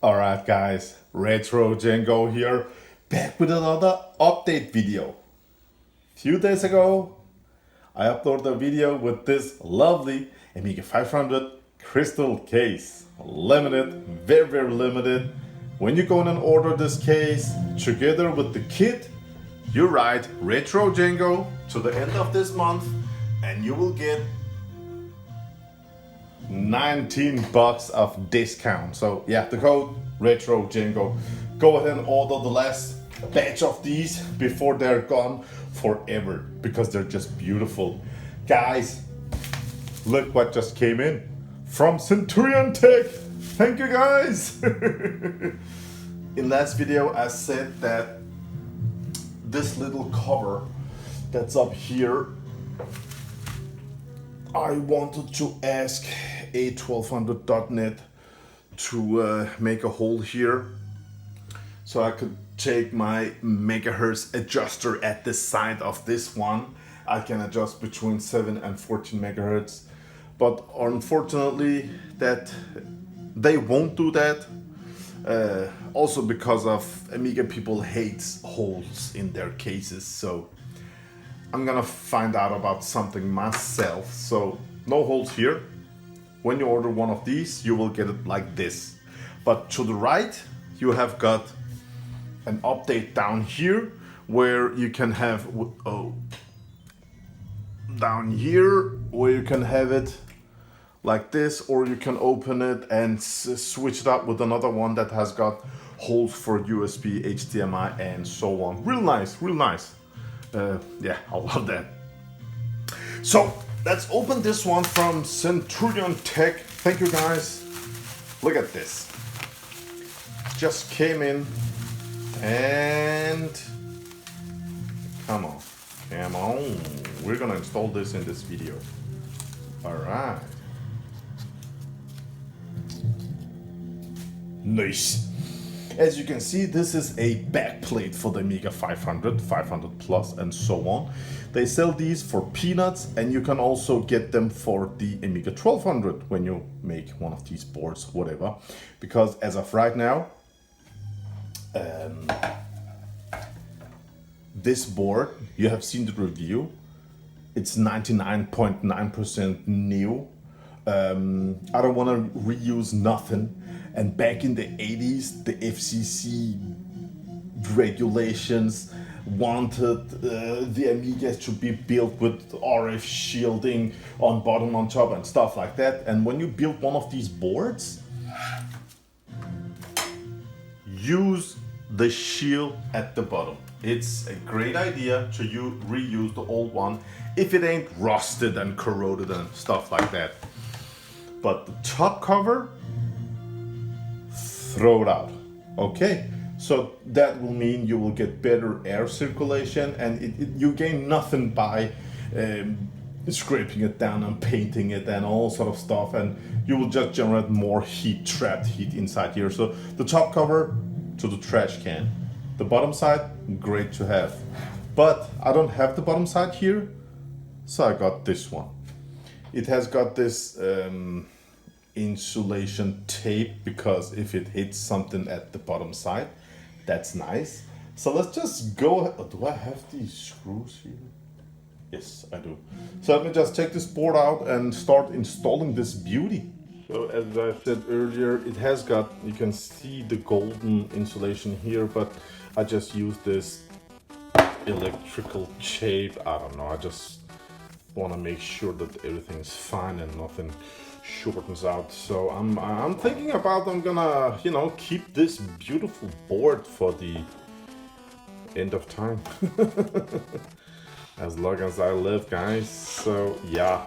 Alright guys, RETROCENGO here, back with another update video. Few days ago, I uploaded a video with this lovely Amiga 500 crystal case. Limited, very limited. When you go in and order this case, together with the kit, you write RETROCENGO to the end of this month and you will get $19 of discount. So yeah, the code RETROCENGO. Go ahead and order the last batch of these before they're gone forever, because they're just beautiful. Guys, look what just came in from Centurion Tech. Thank you guys. In last video I said that this little cover that's up here, I wanted to ask A1200.net to make a hole here so I could take my megahertz adjuster at the side of this one. I can adjust between 7 and 14 megahertz, but unfortunately that they won't do that. Also because of Amiga people hates holes in their cases, so I'm gonna find out about something myself. So no holes here. When you order one of these, you will get it like this. But to the right, you have got an update down here where you can have, down here where you can have it like this, or you can open it and switch it up with another one that has got holes for USB, HDMI, and so on. Real nice, real nice. Yeah, I love that. So let's open this one from Centurion Tech. Thank you guys. Look at this. Just came in and come on. We're gonna install this in this video. All right. Nice. As you can see, this is a backplate for the Amiga 500, 500 Plus, and so on. They sell these for peanuts, and you can also get them for the Amiga 1200 when you make one of these boards, whatever. Because as of right now, this board, you have seen the review, it's 99.9% new. I don't want to reuse nothing. And back in the 80s, the FCC regulations wanted the Amigas to be built with RF shielding on bottom, on top, and stuff like that. And when you build one of these boards, use the shield at the bottom. It's a great idea to reuse the old one if it ain't rusted and corroded and stuff like that. But the top cover, throw it out. Okay, so that will mean you will get better air circulation, and you gain nothing by scraping it down and painting it and all sort of stuff, and you will just generate more heat, trapped heat inside here. So the top cover to the trash can. The bottom side, great to have. But I don't have the bottom side here, so I got this one. It has got this insulation tape, because if it hits something at the bottom side, that's nice. So let's just go. Do I have these screws here? Yes, I do. So let me just take this board out and start installing this beauty. So as I said earlier, it has got, you can see the golden insulation here, but I just use this electrical tape. I don't know, I just want to make sure that everything's fine and nothing shortens out. So I'm thinking about, I'm gonna, keep this beautiful board for the end of time. As long as I live, guys. So yeah,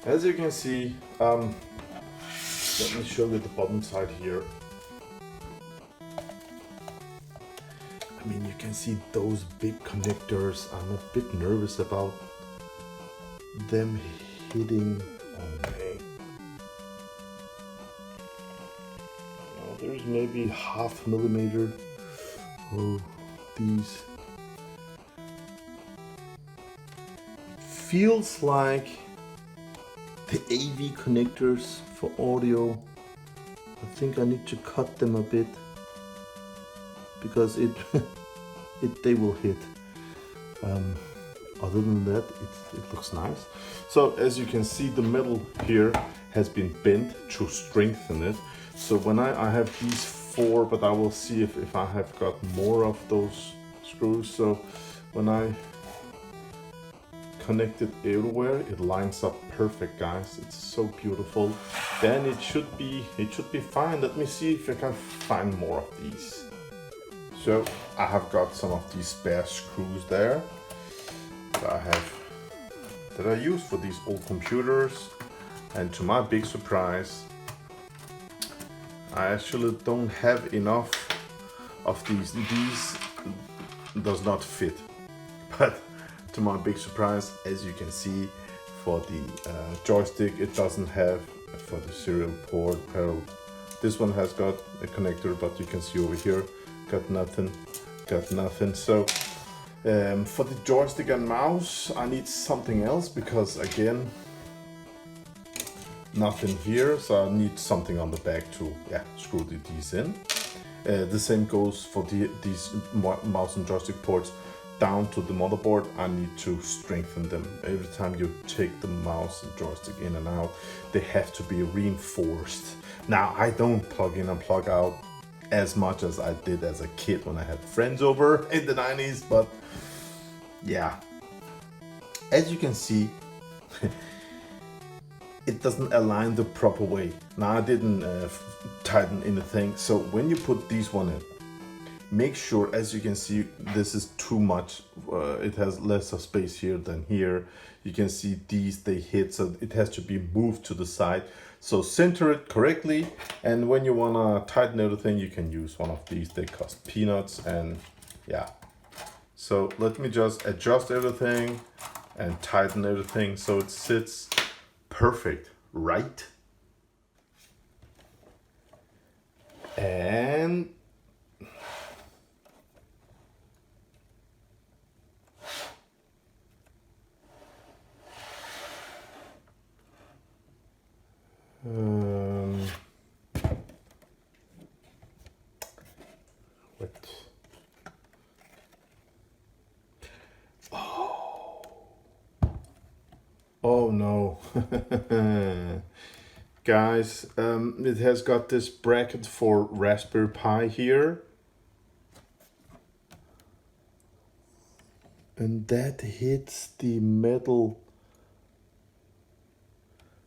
as you can see, let me show you the bottom side here. I mean, you can see those big connectors. I'm a bit nervous about them hitting. Oh man. There's maybe 0.5 millimeter. Oh, these. Feels like the AV connectors for audio I think I need to cut them a bit because they will hit. Other than that, it looks nice. So as you can see, the metal here has been bent to strengthen it. So when I have these 4, but I will see if I have got more of those screws. So when I connect it everywhere, it lines up perfect, guys. It's so beautiful. Then it should be fine. Let me see if I can find more of these. So I have got some of these spare screws there that I use for these old computers, and to my big surprise, I actually don't have enough of these. These does not fit, but to my big surprise, as you can see, for the joystick, it doesn't have for the serial port parallel. This one has got a connector, but you can see over here, got nothing. So for the joystick and mouse, I need something else because again, nothing here. So I need something on the back to screw these in. The same goes for these mouse and joystick ports down to the motherboard. I need to strengthen them. Every time you take the mouse and joystick in and out, they have to be reinforced. Now I don't plug in and plug out as much as I did as a kid when I had friends over in the 90s, but yeah, as you can see, it doesn't align the proper way. Now I didn't tighten anything, so when you put these one in, make sure, as you can see, this is too much. It has less of space here than here. You can see these, they hit, so it has to be moved to the side. So center it correctly, and when you wanna tighten everything, you can use one of these. They cost peanuts, and yeah. So let me just adjust everything and tighten everything so it sits perfect, right? And what? Oh no. Guys, it has got this bracket for Raspberry Pi here. And that hits the metal.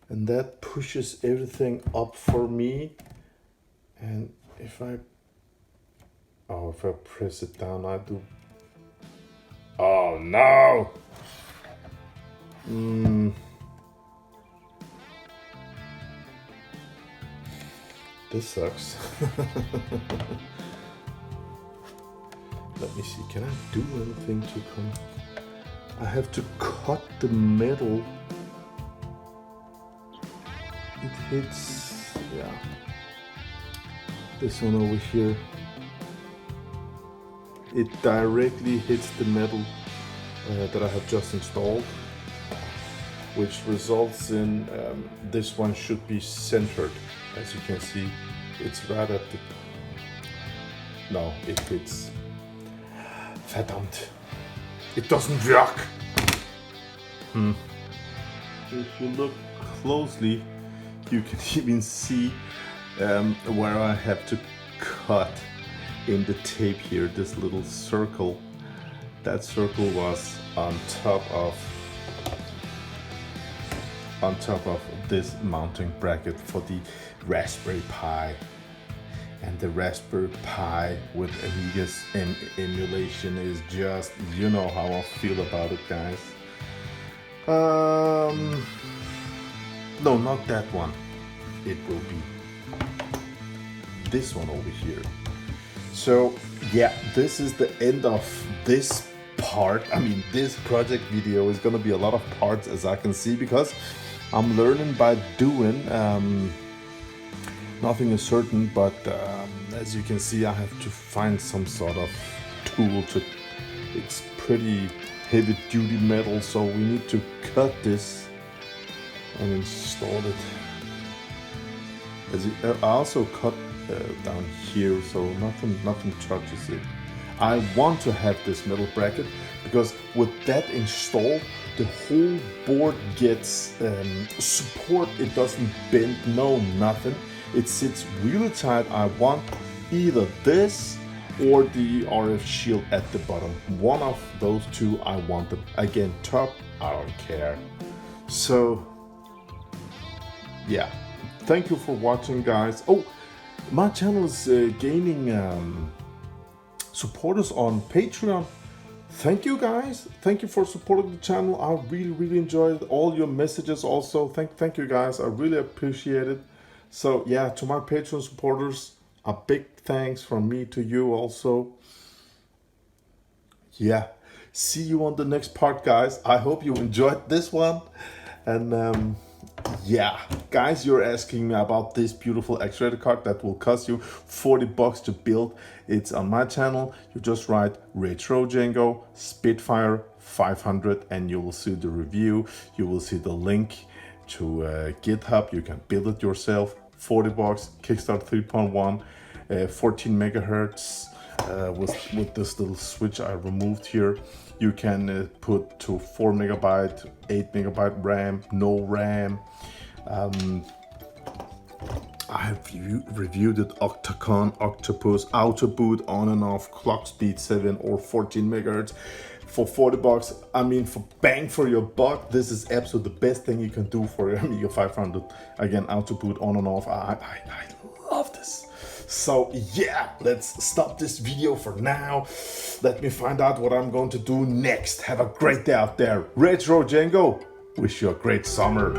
And that pushes everything up for me. And if I press it down, I do. Oh no! This sucks. Let me see, can I do anything to come? I have to cut the metal. It hits, yeah. This one over here. It directly hits the metal that I have just installed, which results in this one should be centered. As you can see, it's right at the... No, it hits. Verdammt. It doesn't work. If you look closely, you can even see where I have to cut in the tape here, this little circle. That circle was on top of this mounting bracket for the Raspberry Pi. And the Raspberry Pi with Amiga's emulation is just, you know how I feel about it, guys. No, not that one. It will be this one over here. So yeah, this is the end of this part. I mean, this project video is gonna be a lot of parts, as I can see, because I'm learning by doing. Nothing is certain, but as you can see, I have to find some sort of tool to... It's pretty heavy duty metal, so we need to cut this and install it. As you, I also cut down here, so nothing touches it. I want to have this metal bracket because with that installed, the whole board gets support. It doesn't bend, no nothing. It sits really tight. I want either this or the RF shield at the bottom. One of those two I want. Them. Again, top, I don't care. So yeah, thank you for watching, guys. Oh, my channel is gaining supporters on Patreon. Thank you, guys. Thank you for supporting the channel. I really enjoyed all your messages also. Thank you, guys. I really appreciate it. So yeah, to my Patreon supporters, a big thanks from me to you also. Yeah, see you on the next part, guys. I hope you enjoyed this one. And yeah, guys, you're asking me about this beautiful X-Rated card that will cost you $40 to build. It's on my channel. You just write RETROCENGO Spitfire 500 and you will see the review. You will see the link to GitHub. You can build it yourself. $40, Kickstart 3.1, 14 megahertz with this little switch I removed here. You can put to 4 megabyte, 8 megabyte RAM, no RAM. I have reviewed it Octacon, Octopus, Auto Boot, on and off, clock speed 7 or 14 megahertz for $40. I mean, for bang for your buck, this is absolutely the best thing you can do for your Amiga 500. Again, Auto Boot, on and off. I love this. So yeah, let's stop this video for now. Let me find out what I'm going to do next. Have a great day out there. RETROCENGO, wish you a great summer.